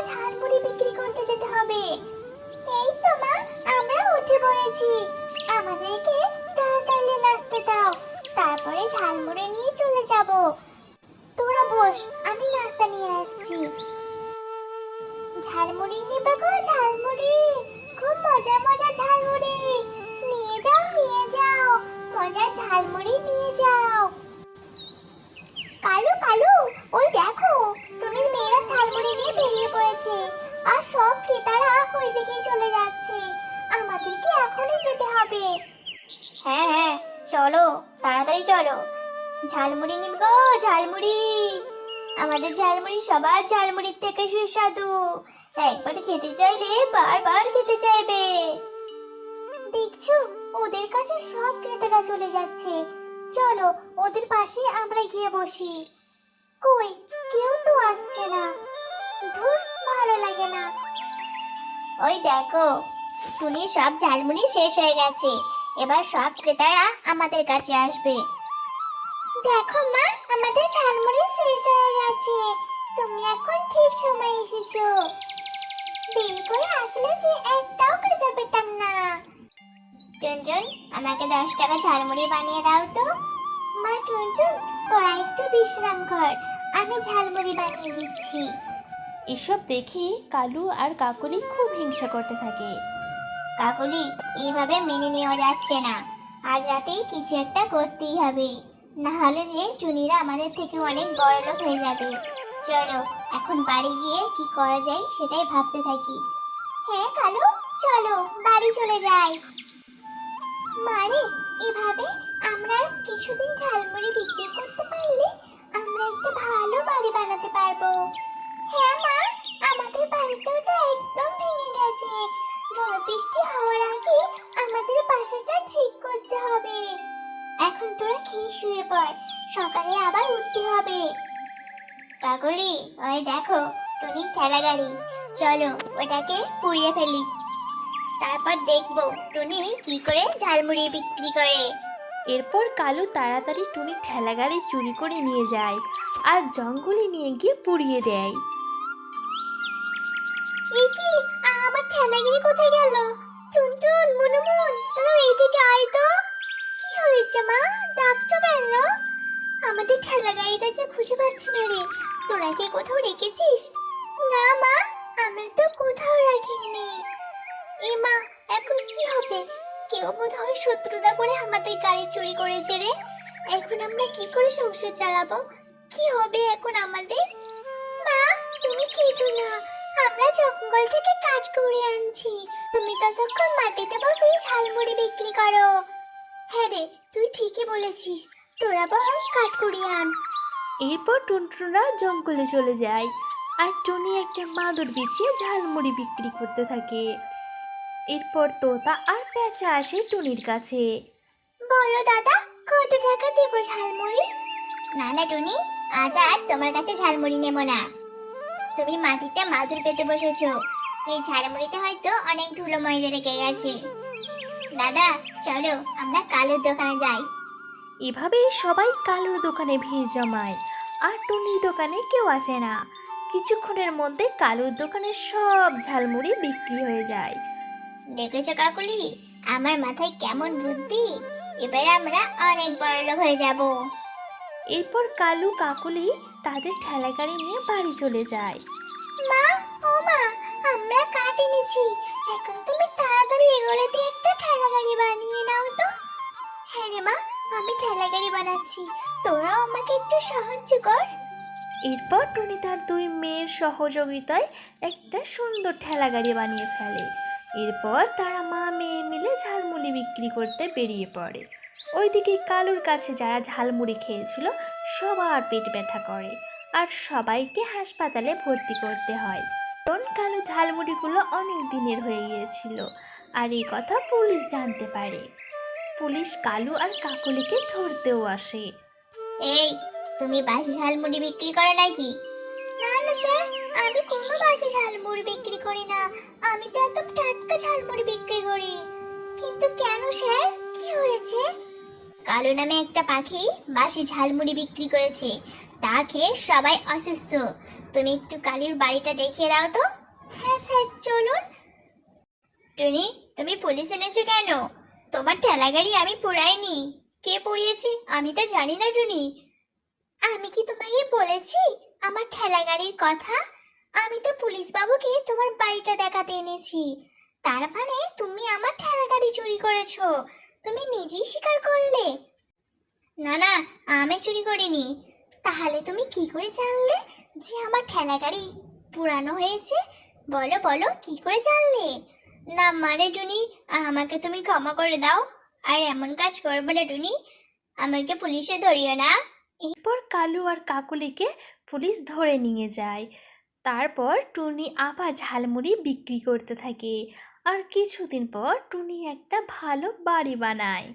ঝালমুড়ি বিক্রি করতে যেতে হবে। এই তো মা, আমরা উঠে পড়েছি। আমাদেরকে তাড়াতাড়ি নাচতে দাও, তারপরে ঝালমুড়ি নিয়ে চলে যাব। তোরা বস, আমি নাস্তা নিয়ে আসছি। ঝালমুড়ি নেবে গো? ঝালমুড়ি, খুব মজার মজার ঝালমুড়ি। নিয়ে যাও নিয়ে যাও, মজার ঝালমুড়ি নিয়ে যাও। কালু কালু, ওই দেখো, টুনির মেয়েরা ঝালমুড়ি নিয়ে বেরিয়ে পড়েছে, আর সব ক্রেতারা ওই দিকেই চলে যাচ্ছে। আমাদেরকে এখনই যেতে হবে। হ্যাঁ হ্যাঁ, চলো, তাড়াতাড়ি চলো। ঝালমুড়ি নিবে গো? ঝালমুড়ি, আমাদের ঝালমুড়ি সবার ঝালমুড়ির থেকে সুস্বাদু। একবার খেতে চাইলে বারবার খেতে চাইবে। দেখছো, ওদের কাছে সব ক্রেতারা চলে যাচ্ছে। চলো, ওদের পাশে আমরা গিয়ে বসি। কই, কেউ তো আসছে না। ধুর, ভালো লাগে না। ওই দেখো, টুনির সব ঝালমুড়ি শেষ হয়ে গেছে। এবার সব ক্রেতারা আমাদের কাছে আসবে। দেখো মা, আমাদের ঝালমুড়ি শেষ হয়ে গেছে। তুমি এখন ঠিক সময় এসেছো। দেরি করে আসলে যে একটাও ক্রেতা পেতাম না। টুনটুন, আমাকে 10 টাকা ঝালমুড়ি বানিয়ে দাও তো। মা টুনটুন, তোরা একটু বিশ্রাম কর, আমি ঝালমুড়ি বানিয়ে দিচ্ছি। এসব দেখে কালু আর কাকলি খুব হিংসা করতে থাকে। কাকুলি, এইভাবে মেনে নেওয়া যাচ্ছে না। আজ রাতেই কিছু একটা করতেই হবে, না হলে যে টুনিরা আমাদের থেকে অনেক বড় লোক হয়ে যাবে। চলো, এখন বাড়ি গিয়ে কি করা যায় সেটাই ভাবতে থাকি। হ্যাঁ কালু, চলো বাড়ি চলে যাই। মারে, এভাবে আমরা কিছুদিন ঝালমুড়ি বিক্রি করতে পারলে আমরা একটা ভালো বাড়ি বানাতে পারবো। হ্যাঁ মা, আমাদের বাড়িটাও তো একদম ভেঙে গেছে। ঝড় বৃষ্টি হওয়ার আগে আমাদের বাসাটা ঠিক করতে হবে। এখন তোরা খেয়ে শুয়ে পড়, সকালে আবার উঠতে হবে। কাকুলি, ওই দেখো টুনির ঠেলা গাড়ি, চলো ওটাকে পুড়িয়ে ফেলি। তারপর দেখবো টুনি কি করে ঝালমুড়ি বিক্রি করে। এরপর কালু তাড়াতাড়ি টুনির ঠেলাগাড়ি চুরি করে নিয়ে যায় আর জঙ্গলে নিয়ে গিয়ে পুড়িয়ে দেয়। এই কি, আমার ঠেলাগাড়ি কোথায় গেল? টুনটুন, মুনুমুন, তোরা এইদিকে আয় তো। কি হয়েছে মা, ডাকছো কেন? আমাদের ঠেলাগাড়িটা যে খুঁজে পাচ্ছি না রে। তোরা কি কোথাও রেখেছিস? না মা, আমরা তো কোথাও রাখিনি। এ মা, এখন কি হবে? কেউ বোধহয় শত্রুতা করে আমাদের গাড়ি চুরি করেছে রে। এখন আমরা কি করে সংসার চালাবো? কি হবে এখন আমাদের? মা, তুমি কিছু না, আমরা জঙ্গল থেকে কাঠ কুড়িয়ে আনছি। তুমি ততক্ষণ মাটিতে বসে ঝালমুড়ি বিক্রি করো। হ্যাঁ রে, তুই ঠিকই বলেছিস, তোরা বরং কাঠ কুড়িয়ে আন। এরপর টুনটুনরা জঙ্গলে চলে যায় আর টুনি একটা মাদুর বিছিয়ে ঝালমুড়ি বিক্রি করতে থাকে। এরপর তোতা আর পেঁচা আসে টুনির কাছে। বলো দাদা, কত টাকা দেব ঝালমুড়ি? না না টুনি, আজ আর তোমার কাছে ঝালমুড়ি নেব না। তুমি মাটিতে মাদুর পেতে বসেছো, এই ঝালমুড়িতে হয়তো অনেক ধুলো ময়লা লেগে গেছে। দাদা, চলো আমরা কালুর দোকানে যাই। এভাবে সবাই কালুর দোকানে ভিড় জমায় আর টুনির দোকানে কেউ আসে না। কিছুক্ষণের মধ্যে কালুর দোকানের সব ঝালমুড়ি বিক্রি হয়ে যায়। দেখেছো কাকুলি, আমার মাথায় কেমন বুদ্ধি। এবার আমরা অনেক বড়লোক হয়ে যাব। এরপর কালু কাকলি তাদের ঠেলাগাড়ি নিয়ে বাড়ি চলে যায়। মা, ও মা, আমরা কাঠ এনেছি। এখন তুমি তাড়াতাড়ি এগুলো দিয়ে একটা ঠেলাগাড়ি বানিয়ে নাও তো। হ্যাঁ রে মা, আমি ঠেলাগাড়ি বানাচ্ছি, তোরাও আমাকে একটু সাহায্য কর। এরপর টুনি তার দুই মেয়ের সহযোগিতায় একটা সুন্দর ঠেলাগাড়ি বানিয়ে ফেলে। এরপর তারা মা মেয়ে মিলে ঝালমুড়ি বিক্রি করতে বেরিয়ে পড়ে। ওইদিকে কালুর কাছে যারা ঝালমুড়ি খেয়েছিল সবার পেট ব্যথা করে আর সবাইকে হাসপাতালে ভর্তি করতে হয়, কারণ কালু ঝালমুড়িগুলো অনেক দিনের হয়ে গিয়েছিল আর এই কথা পুলিশ জানতে পারে। পুলিশ কালু আর কাকলিকে ধরতেও আসে। এই, তুমি বাসি ঝালমুড়ি বিক্রি করো নাকি? না না স্যার, আমি কোনো বাসি ঝালমুড়ি বিক্রি করি না। আমি তো একদম টাটকা ঝালমুড়ি বিক্রি করি। কিন্তু কেন স্যার, কি হয়েছে? কালো নামে একটা পাখি বাসি ঝালমুড়ি বিক্রি করেছে, তা খেয়ে সবাই অসুস্থ। তুমি একটু কালুর বাড়িটা দেখিয়ে দাও তো। হ্যাঁ স্যার, চলুন। টুনি, তুমি পুলিশ এনেছো কেন? তোমার ঠেলা গাড়ি আমি পুরাইনি। কে পুড়িয়েছে আমি তো জানি না টুনি। আমি কি তোমাকে বলেছি আমার ঠেলা গাড়ির কথা? আমি তো পুলিশ বাবুকে তোমার বাড়িটা দেখাতে এনেছি। তার মানে তুমি আমার ঠেলা গাড়ি চুরি করেছো। তুমি নিজেই স্বীকার করলে। না না, আমি চুরি করিনি। তাহলে তুমি কি করে জানলে যে আমার ঠেলা গাড়ি পুরানো হয়েছে? বলো বলো, কি করে জানলে? না মানে টুনি, আমাকে তুমি ক্ষমা করে দাও। আর এমন কাজ করবে না টুনি। আমাকে পুলিশে ধরিও না। এরপর কালু আর কাকুলিকে পুলিশ ধরে নিয়ে যায়। তারপর টুনি আবার ঝালমুড়ি বিক্রি করতে থাকে। আর কিছুদিন পর টুনি একটা ভালো বাড়ি বানায়।